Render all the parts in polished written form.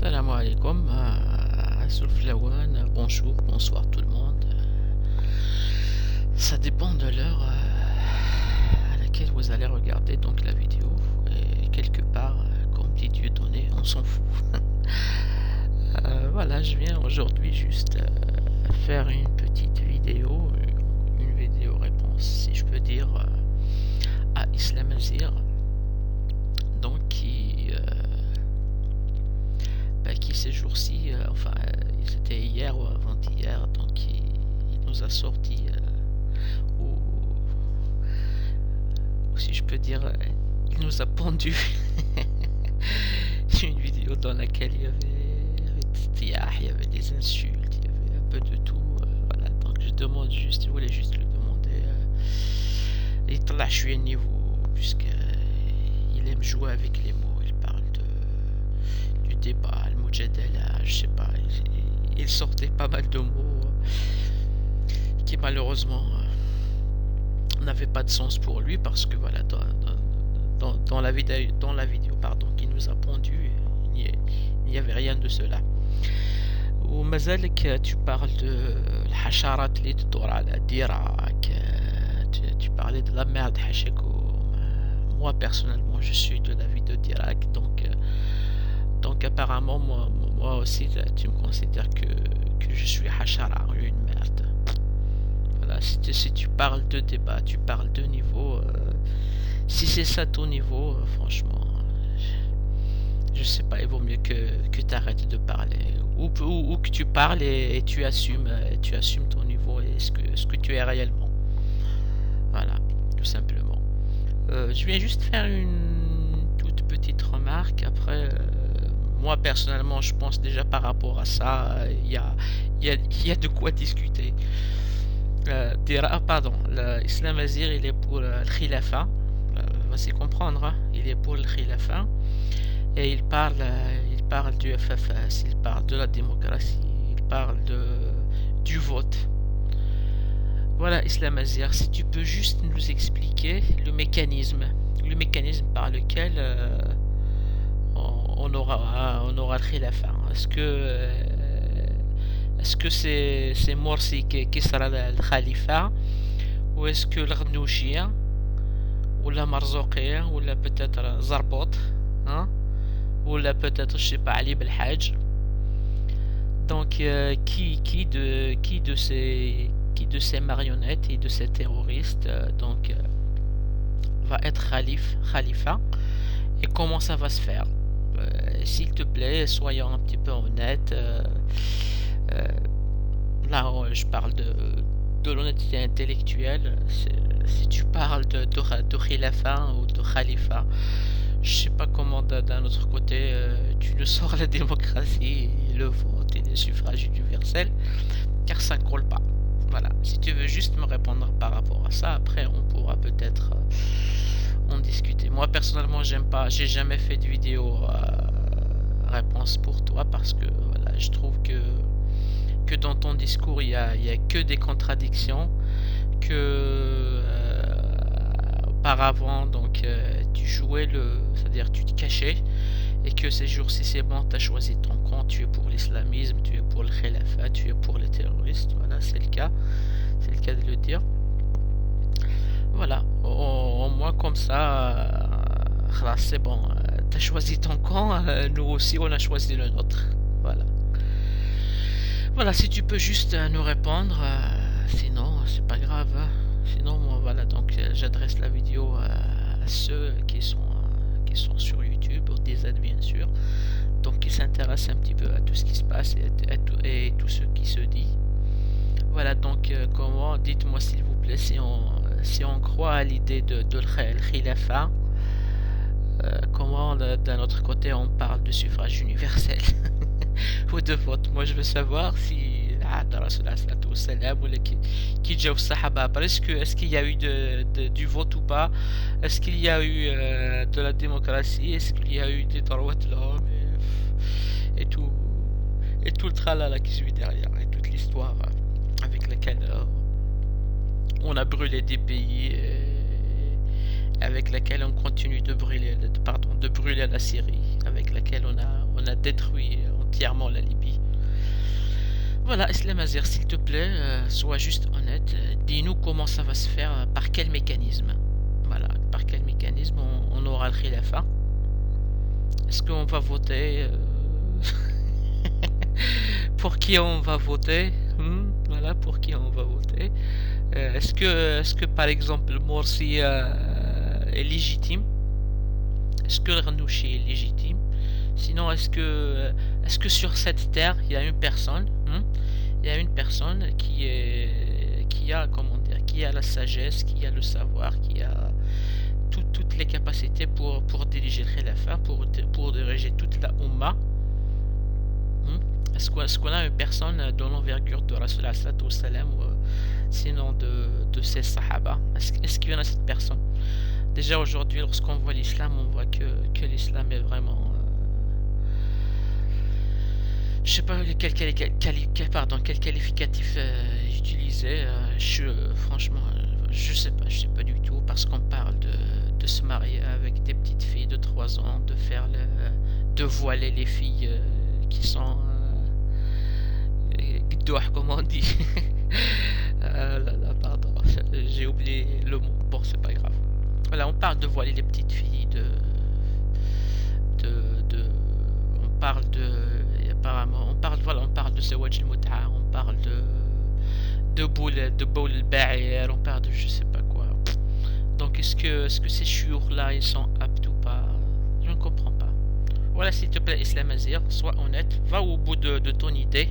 Salam alaikum, bonjour, bonsoir tout le monde. Ça dépend de l'heure à laquelle vous allez regarder donc la vidéo. Et quelque part, comme dit Dieu donné, on s'en fout. Voilà, je viens aujourd'hui juste faire une petite vidéo, une vidéo réponse, si je peux dire, à Islam Azir. Donc qui ces jours-ci, c'était hier ou avant-hier, donc il nous a sorti, ou si je peux dire, il nous a pendu une vidéo dans laquelle il y avait des insultes, il y avait un peu de tout, voilà, donc je voulais juste lui demander, il طلع شوية niveau, puisque il aime jouer avec les mots, il parle du débat, le mujadala, je sais pas, il sortait pas mal de mots qui malheureusement n'avaient pas de sens pour lui, parce que voilà, dans la vidéo pardon, qui nous a pondu, il n'y avait rien de cela. وما ذلك tu parles de الحشرات اللي تدور على ديرك, tu parlais de la merde حاشاكم. Moi personnellement je suis de l'avis de Dirac, donc apparemment moi aussi tu me considères que je suis hachara, une merde. Voilà, si tu parles de débat, tu parles de niveau, si c'est ça ton niveau, franchement je sais pas, il vaut mieux que tu arrêtes de parler, ou que tu parles et tu assumes ton niveau et ce que tu es réellement. Voilà, tout simplement. Je viens juste faire une toute petite remarque. Après, moi personnellement, je pense déjà par rapport à ça, il y a de quoi discuter. Pardon, l'Islam Azir, il est pour le Khilafa. Vas-y comprendre, hein? Il est pour le Khilafa. Et il parle du FFS, il parle de la démocratie, il parle du vote. Voilà, Islam Azir, si tu peux juste nous expliquer le mécanisme par lequel on aura le khilafa. Est-ce que c'est Morsi qui sera le khalifa, ou est-ce que l'Ghnouchia, ou la Marzouqia, ou la peut-être Zarbot, hein, ou la peut-être, je sais pas, Ali Belhaj. Donc qui de ces marionnettes et de ces terroristes va être khalifa, et comment ça va se faire? S'il te plaît, soyons un petit peu honnêtes. Là je parle de l'honnêteté intellectuelle. Si tu parles de khilafa ou de khalifa, je sais pas comment d'un autre côté tu nous sors la démocratie, le vote et les suffrages universels, car ça ne colle pas. Voilà, si tu veux juste me répondre par rapport à ça, après on pourra peut-être en discuter. Moi personnellement j'ai jamais fait de vidéo réponse pour toi, parce que voilà, je trouve que dans ton discours il y a que des contradictions, que auparavant donc tu jouais c'est-à-dire tu te cachais, et que ces jours-ci c'est bon, tu as choisi ton camp, tu es pour l'islamisme, tu es pour le khilafa, tu es pour les terroristes. Voilà, c'est le cas de le dire. Voilà, au moins comme ça, c'est bon, tu as choisi ton camp, nous aussi on a choisi le nôtre. Voilà, si tu peux juste nous répondre, sinon c'est pas grave, hein. Sinon moi, voilà, donc j'adresse la vidéo à ceux qui sont sur YouTube, ou des aides bien sûr, donc qui s'intéressent un petit peu à tout ce qui se passe et tout ce qui se dit. Voilà, donc comment, dites-moi s'il vous plaît, si on croit à l'idée de le khilafa, comment d'un autre côté on parle de suffrage universel ou de vote. Moi je veux savoir si est-ce qu'il y a eu du vote ou pas, est-ce qu'il y a eu de la démocratie, est-ce qu'il y a eu des droits de l'homme, et tout le tralala qui suit derrière, et toute l'histoire avec laquelle on a brûlé des pays, et avec laquelle on continue de brûler la Syrie, avec laquelle on a détruit, entièrement la Libye. Voilà, Islam Azir, s'il te plaît, sois juste honnête. Dis-nous comment ça va se faire, par quel mécanisme. Voilà, par quel mécanisme on aura le khilafa. Est-ce qu'on va voter pour qui on va voter? Voilà, pour qui on va voter. Est-ce que par exemple Morsi est légitime? Est-ce que le Ranouchi est légitime? Sinon, est-ce que sur cette terre, il y a une personne, il y a une personne qui a, comment dire, qui a la sagesse, qui a le savoir, qui a toutes les capacités pour diriger le Khilafah, pour diriger toute la Ummah. Est-ce qu'on a une personne dans l'envergure de Rasul salam, ou sinon de ses Sahaba? Est-ce qu'il y en a cette personne? Déjà aujourd'hui, lorsqu'on voit l'islam, on voit que l'islam est vraiment... je sais pas quel qualificatif utiliser. Franchement, je sais pas du tout, parce qu'on parle de se marier avec des petites filles de 3 ans, de voiler les filles qui sont comme on dit. Là, pardon, j'ai oublié le mot. Bon, c'est pas grave. Voilà, on parle de voiler les petites filles, on parle apparemment, on parle de Zawaj al-Mut'a, on parle de boul al-Ba'ir, on parle de je sais pas quoi. Donc est-ce que ces chiours là ils sont aptes ou pas? Je ne comprends pas. Voilà, s'il te plaît, Islam Azir, sois honnête, va au bout de ton idée.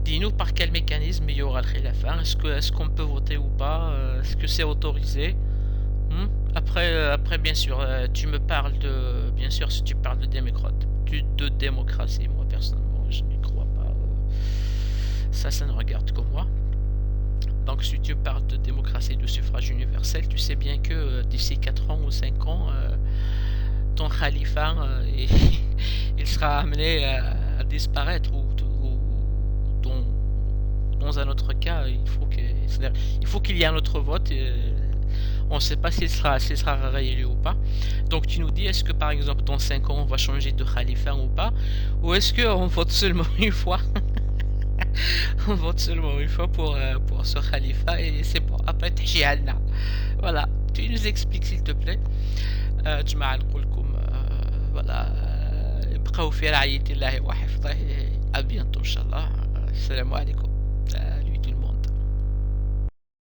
Dis-nous par quel mécanisme il y aura le Khilafah. Est-ce qu'on peut voter ou pas? Est-ce que c'est autorisé? Après, bien sûr, tu me parles de... Bien sûr, si tu parles de démocratie, moi, personnellement, je n'y crois pas. Ça ne regarde que moi. Donc, si tu parles de démocratie, de suffrage universel, tu sais bien que d'ici 4 ans ou 5 ans, ton khalifa, il sera amené à disparaître, ou dans un autre cas, il faut qu'il y ait un autre vote. On ne sait pas s'il sera réélu ou pas. Donc tu nous dis, est-ce que par exemple dans 5 ans on va changer de khalifa ou pas? Ou est-ce qu'on vote seulement une fois? On vote seulement une fois pour ce khalifa et c'est bon. Après t'hialna. Voilà, tu nous expliques s'il te plaît. جماعة نقول لكم voilà, بقاو في رعاية الله وحفظه. À bientôt إن شاء الله. السلام عليكم.